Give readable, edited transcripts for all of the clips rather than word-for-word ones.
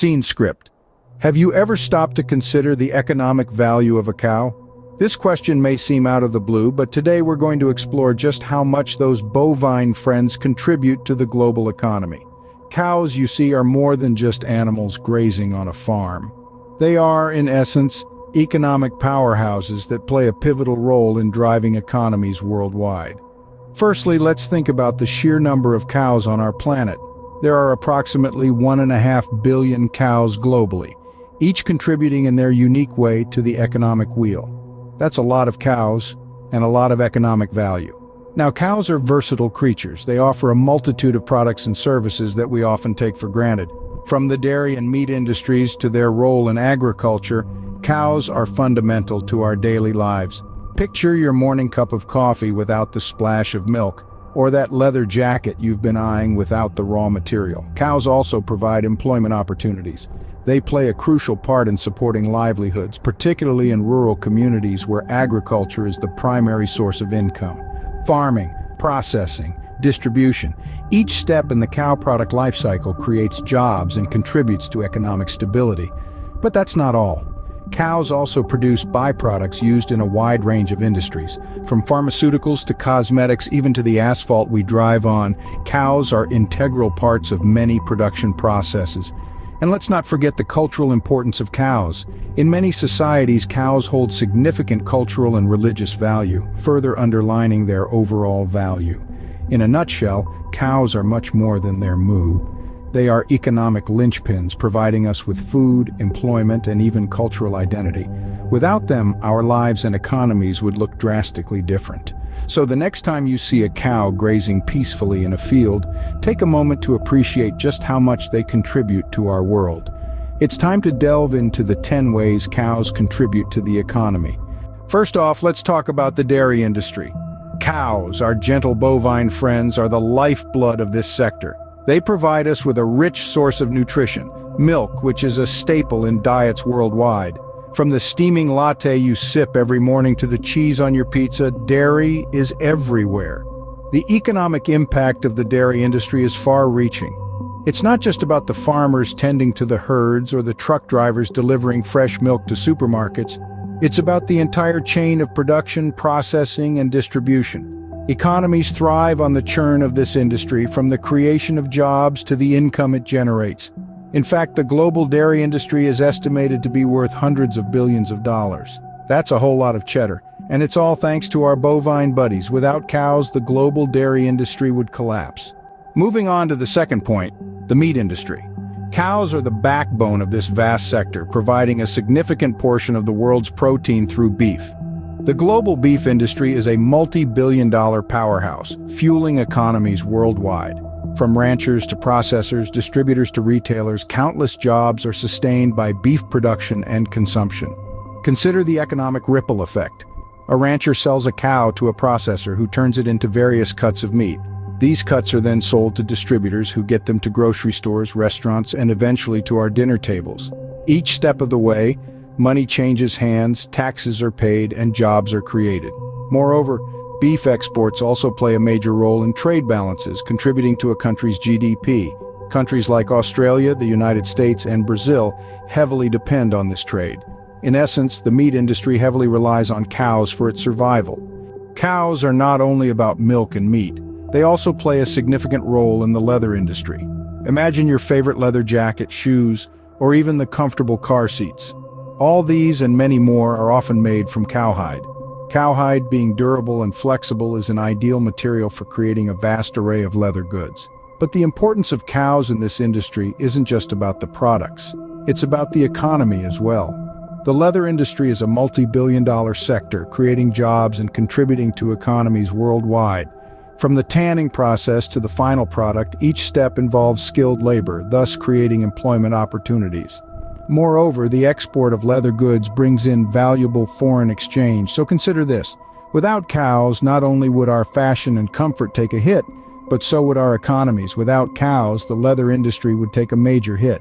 Scene script. Have you ever stopped to consider the economic value of a cow? This question may seem out of the blue, but today we're going to explore just how much those bovine friends contribute to the global economy. Cows, you see, are more than just animals grazing on a farm. They are, in essence, economic powerhouses that play a pivotal role in driving economies worldwide. Firstly, let's think about the sheer number of cows on our planet. There are approximately 1.5 billion cows globally, each contributing in their unique way to the economic wheel. That's a lot of cows and a lot of economic value. Now, cows are versatile creatures. They offer a multitude of products and services that we often take for granted. From the dairy and meat industries to their role in agriculture, cows are fundamental to our daily lives. Picture your morning cup of coffee without the splash of milk, or that leather jacket you've been eyeing without the raw material. Cows also provide employment opportunities. They play a crucial part in supporting livelihoods, particularly in rural communities where agriculture is the primary source of income. Farming, processing, distribution. Each step in the cow product life cycle creates jobs and contributes to economic stability. But that's not all. Cows also produce byproducts used in a wide range of industries. From pharmaceuticals to cosmetics, even to the asphalt we drive on, cows are integral parts of many production processes. And let's not forget the cultural importance of cows. In many societies, cows hold significant cultural and religious value, further underlining their overall value. In a nutshell, cows are much more than their moo. They are economic linchpins, providing us with food, employment, and even cultural identity. Without them, our lives and economies would look drastically different. So the next time you see a cow grazing peacefully in a field, take a moment to appreciate just how much they contribute to our world. It's time to delve into the 10 ways cows contribute to the economy. First off, let's talk about the dairy industry. Cows, our gentle bovine friends, are the lifeblood of this sector. They provide us with a rich source of nutrition, milk, which is a staple in diets worldwide. From the steaming latte you sip every morning to the cheese on your pizza, dairy is everywhere. The economic impact of the dairy industry is far-reaching. It's not just about the farmers tending to the herds or the truck drivers delivering fresh milk to supermarkets. It's about the entire chain of production, processing, and distribution. Economies thrive on the churn of this industry, from the creation of jobs to the income it generates. In fact, the global dairy industry is estimated to be worth hundreds of billions of dollars. That's a whole lot of cheddar, and it's all thanks to our bovine buddies. Without cows, the global dairy industry would collapse. Moving on to the second point, the meat industry. Cows are the backbone of this vast sector, providing a significant portion of the world's protein through beef. The global beef industry is a multi-billion-dollar powerhouse, fueling economies worldwide. From ranchers to processors, distributors to retailers, countless jobs are sustained by beef production and consumption. Consider the economic ripple effect. A rancher sells a cow to a processor who turns it into various cuts of meat. These cuts are then sold to distributors who get them to grocery stores, restaurants, and eventually to our dinner tables. Each step of the way, money changes hands, taxes are paid, and jobs are created. Moreover, beef exports also play a major role in trade balances, contributing to a country's GDP. Countries like Australia, the United States, and Brazil heavily depend on this trade. In essence, the meat industry heavily relies on cows for its survival. Cows are not only about milk and meat. They also play a significant role in the leather industry. Imagine your favorite leather jacket, shoes, or even the comfortable car seats. All these and many more are often made from cowhide. Cowhide, being durable and flexible, is an ideal material for creating a vast array of leather goods. But the importance of cows in this industry isn't just about the products. It's about the economy as well. The leather industry is a multi-billion-dollar sector, creating jobs and contributing to economies worldwide. From the tanning process to the final product, each step involves skilled labor, thus creating employment opportunities. Moreover, the export of leather goods brings in valuable foreign exchange. So consider this. Without cows, not only would our fashion and comfort take a hit, but so would our economies. Without cows, the leather industry would take a major hit.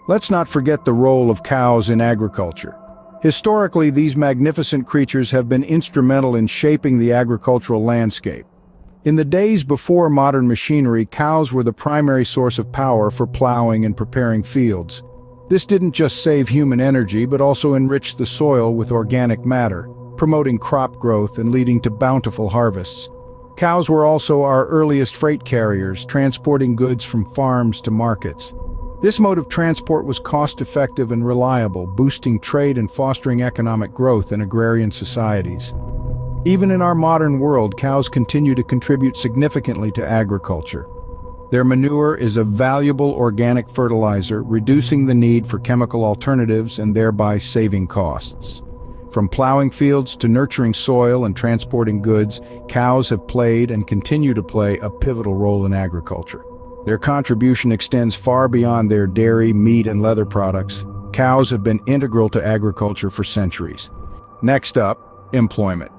Let's not forget the role of cows in agriculture. Historically, these magnificent creatures have been instrumental in shaping the agricultural landscape. In the days before modern machinery, cows were the primary source of power for plowing and preparing fields. This didn't just save human energy, but also enriched the soil with organic matter, promoting crop growth and leading to bountiful harvests. Cows were also our earliest freight carriers, transporting goods from farms to markets. This mode of transport was cost-effective and reliable, boosting trade and fostering economic growth in agrarian societies. Even in our modern world, cows continue to contribute significantly to agriculture. Their manure is a valuable organic fertilizer, reducing the need for chemical alternatives and thereby saving costs. From plowing fields to nurturing soil and transporting goods, cows have played and continue to play a pivotal role in agriculture. Their contribution extends far beyond their dairy, meat, and leather products. Cows have been integral to agriculture for centuries. Next up, employment.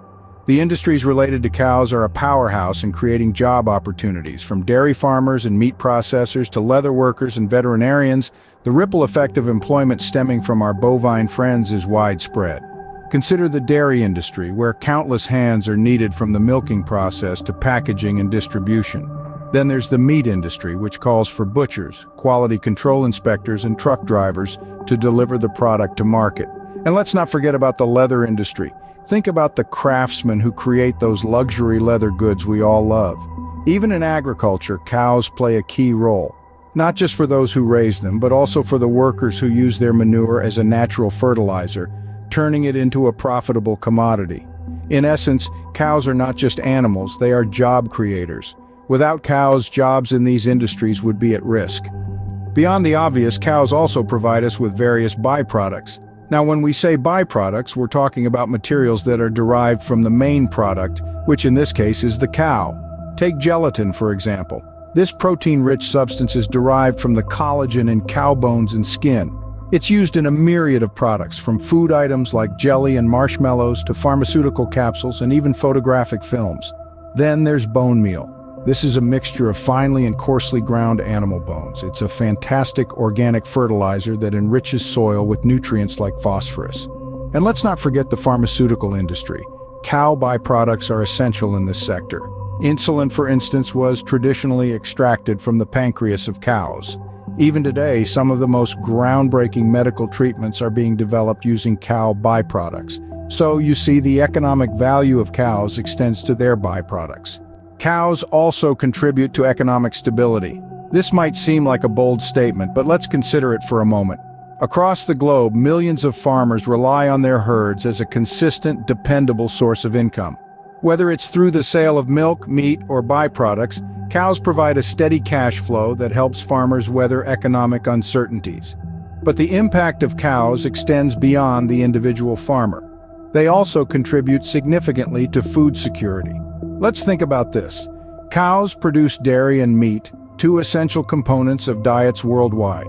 The industries related to cows are a powerhouse in creating job opportunities. From dairy farmers and meat processors to leather workers and veterinarians, the ripple effect of employment stemming from our bovine friends is widespread. Consider the dairy industry, where countless hands are needed from the milking process to packaging and distribution. Then there's the meat industry, which calls for butchers, quality control inspectors, and truck drivers to deliver the product to market. And let's not forget about the leather industry. Think about the craftsmen who create those luxury leather goods we all love. Even in agriculture, cows play a key role, not just for those who raise them, but also for the workers who use their manure as a natural fertilizer, turning it into a profitable commodity. In essence, cows are not just animals, they are job creators. Without cows, jobs in these industries would be at risk. Beyond the obvious, cows also provide us with various byproducts. Now, when we say byproducts, we're talking about materials that are derived from the main product, which in this case is the cow. Take gelatin, for example. This protein-rich substance is derived from the collagen in cow bones and skin. It's used in a myriad of products, from food items like jelly and marshmallows to pharmaceutical capsules and even photographic films. Then there's bone meal. This is a mixture of finely and coarsely ground animal bones. It's a fantastic organic fertilizer that enriches soil with nutrients like phosphorus. And let's not forget the pharmaceutical industry. Cow byproducts are essential in this sector. Insulin, for instance, was traditionally extracted from the pancreas of cows. Even today, some of the most groundbreaking medical treatments are being developed using cow byproducts. So you see, the economic value of cows extends to their byproducts. Cows also contribute to economic stability. This might seem like a bold statement, but let's consider it for a moment. Across the globe, millions of farmers rely on their herds as a consistent, dependable source of income. Whether it's through the sale of milk, meat, or byproducts, cows provide a steady cash flow that helps farmers weather economic uncertainties. But the impact of cows extends beyond the individual farmer. They also contribute significantly to food security. Let's think about this. Cows produce dairy and meat, two essential components of diets worldwide.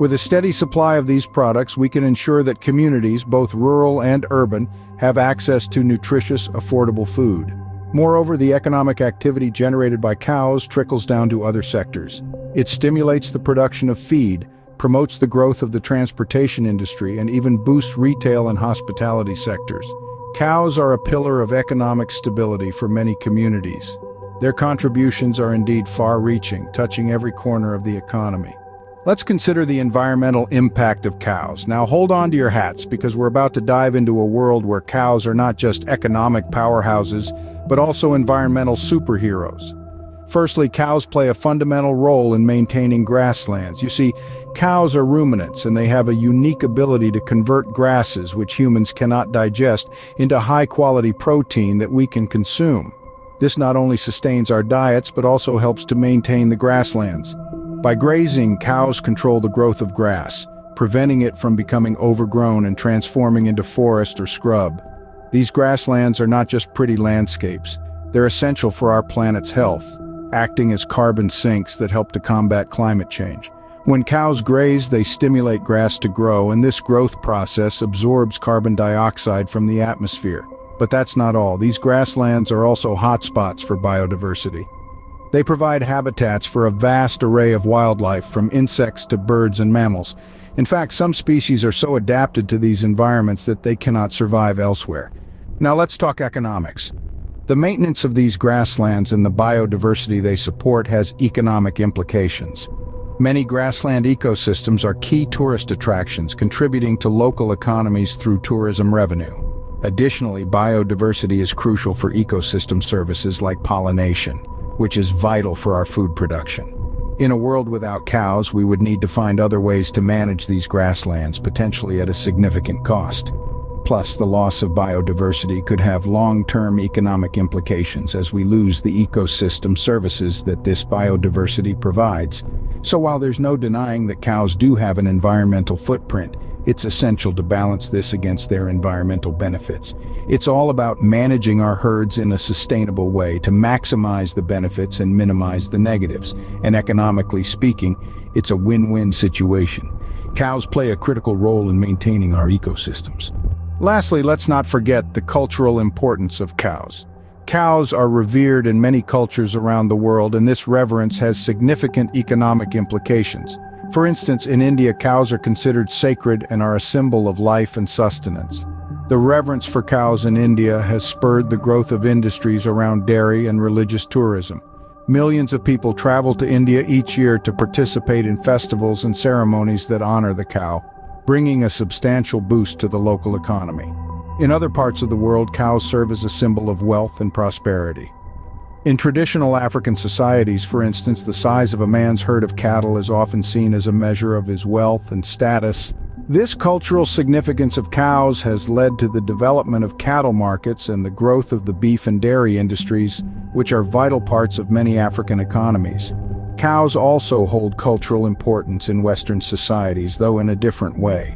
With a steady supply of these products, we can ensure that communities, both rural and urban, have access to nutritious, affordable food. Moreover, the economic activity generated by cows trickles down to other sectors. It stimulates the production of feed, promotes the growth of the transportation industry, and even boosts retail and hospitality sectors. Cows are a pillar of economic stability for many communities. Their contributions are indeed far-reaching, touching every corner of the economy. Let's consider the environmental impact of cows. Now hold on to your hats, because we're about to dive into a world where cows are not just economic powerhouses, but also environmental superheroes. Firstly, cows play a fundamental role in maintaining grasslands. You see, cows are ruminants, and they have a unique ability to convert grasses, which humans cannot digest, into high-quality protein that we can consume. This not only sustains our diets, but also helps to maintain the grasslands. By grazing, cows control the growth of grass, preventing it from becoming overgrown and transforming into forest or scrub. These grasslands are not just pretty landscapes. They're essential for our planet's health, acting as carbon sinks that help to combat climate change. When cows graze, they stimulate grass to grow, and this growth process absorbs carbon dioxide from the atmosphere. But that's not all. These grasslands are also hotspots for biodiversity. They provide habitats for a vast array of wildlife, from insects to birds and mammals. In fact, some species are so adapted to these environments that they cannot survive elsewhere. Now let's talk economics. The maintenance of these grasslands and the biodiversity they support has economic implications. Many grassland ecosystems are key tourist attractions, contributing to local economies through tourism revenue. Additionally, biodiversity is crucial for ecosystem services like pollination, which is vital for our food production. In a world without cows, we would need to find other ways to manage these grasslands, potentially at a significant cost. Plus, the loss of biodiversity could have long-term economic implications as we lose the ecosystem services that this biodiversity provides. So while there's no denying that cows do have an environmental footprint, it's essential to balance this against their environmental benefits. It's all about managing our herds in a sustainable way to maximize the benefits and minimize the negatives. And economically speaking, it's a win-win situation. Cows play a critical role in maintaining our ecosystems. Lastly, let's not forget the cultural importance of cows. Cows are revered in many cultures around the world, and this reverence has significant economic implications. For instance, in India, cows are considered sacred and are a symbol of life and sustenance. The reverence for cows in India has spurred the growth of industries around dairy and religious tourism. Millions of people travel to India each year to participate in festivals and ceremonies that honor the cow, bringing a substantial boost to the local economy. In other parts of the world, cows serve as a symbol of wealth and prosperity. In traditional African societies, for instance, the size of a man's herd of cattle is often seen as a measure of his wealth and status. This cultural significance of cows has led to the development of cattle markets and the growth of the beef and dairy industries, which are vital parts of many African economies. Cows also hold cultural importance in Western societies, though in a different way.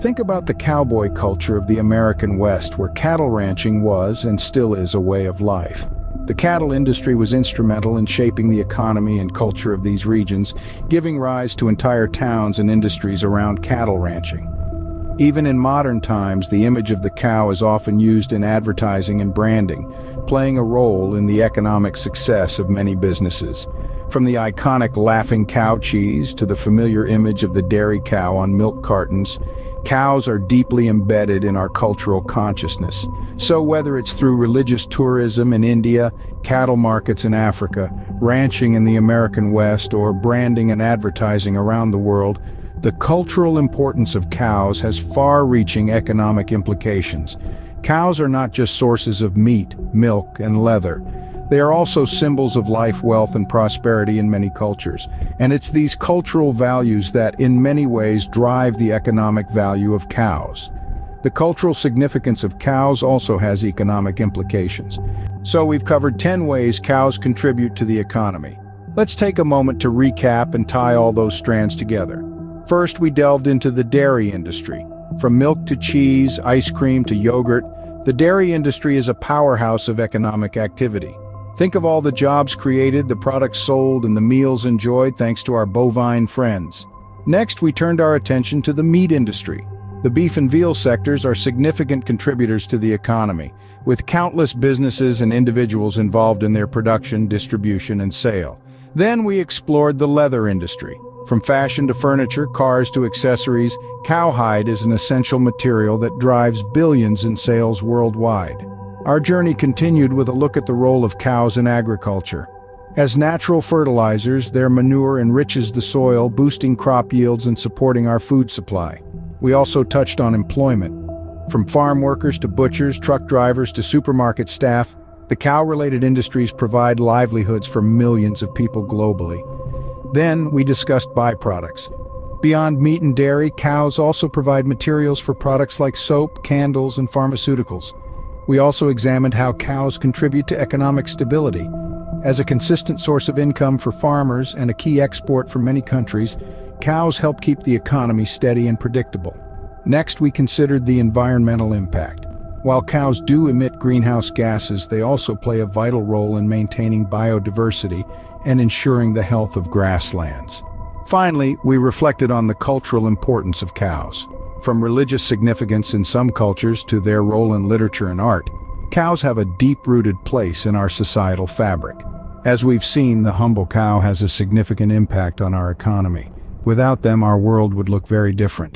Think about the cowboy culture of the American West, where cattle ranching was and still is a way of life. The cattle industry was instrumental in shaping the economy and culture of these regions, giving rise to entire towns and industries around cattle ranching. Even in modern times, the image of the cow is often used in advertising and branding, playing a role in the economic success of many businesses. From the iconic laughing cow cheese to the familiar image of the dairy cow on milk cartons, cows are deeply embedded in our cultural consciousness. So whether it's through religious tourism in India, cattle markets in Africa, ranching in the American West, or branding and advertising around the world, the cultural importance of cows has far-reaching economic implications. Cows are not just sources of meat, milk, and leather. They are also symbols of life, wealth, and prosperity in many cultures. And it's these cultural values that, in many ways, drive the economic value of cows. The cultural significance of cows also has economic implications. So we've covered 10 ways cows contribute to the economy. Let's take a moment to recap and tie all those strands together. First, we delved into the dairy industry. From milk to cheese, ice cream to yogurt, the dairy industry is a powerhouse of economic activity. Think of all the jobs created, the products sold, and the meals enjoyed thanks to our bovine friends. Next, we turned our attention to the meat industry. The beef and veal sectors are significant contributors to the economy, with countless businesses and individuals involved in their production, distribution, and sale. Then we explored the leather industry. From fashion to furniture, cars to accessories, cowhide is an essential material that drives billions in sales worldwide. Our journey continued with a look at the role of cows in agriculture. As natural fertilizers, their manure enriches the soil, boosting crop yields and supporting our food supply. We also touched on employment. From farm workers to butchers, truck drivers to supermarket staff, the cow-related industries provide livelihoods for millions of people globally. Then we discussed byproducts. Beyond meat and dairy, cows also provide materials for products like soap, candles, and pharmaceuticals. We also examined how cows contribute to economic stability. As a consistent source of income for farmers and a key export for many countries, cows help keep the economy steady and predictable. Next, we considered the environmental impact. While cows do emit greenhouse gases, they also play a vital role in maintaining biodiversity and ensuring the health of grasslands. Finally, we reflected on the cultural importance of cows. From religious significance in some cultures to their role in literature and art, cows have a deep-rooted place in our societal fabric. As we've seen, the humble cow has a significant impact on our economy. Without them, our world would look very different.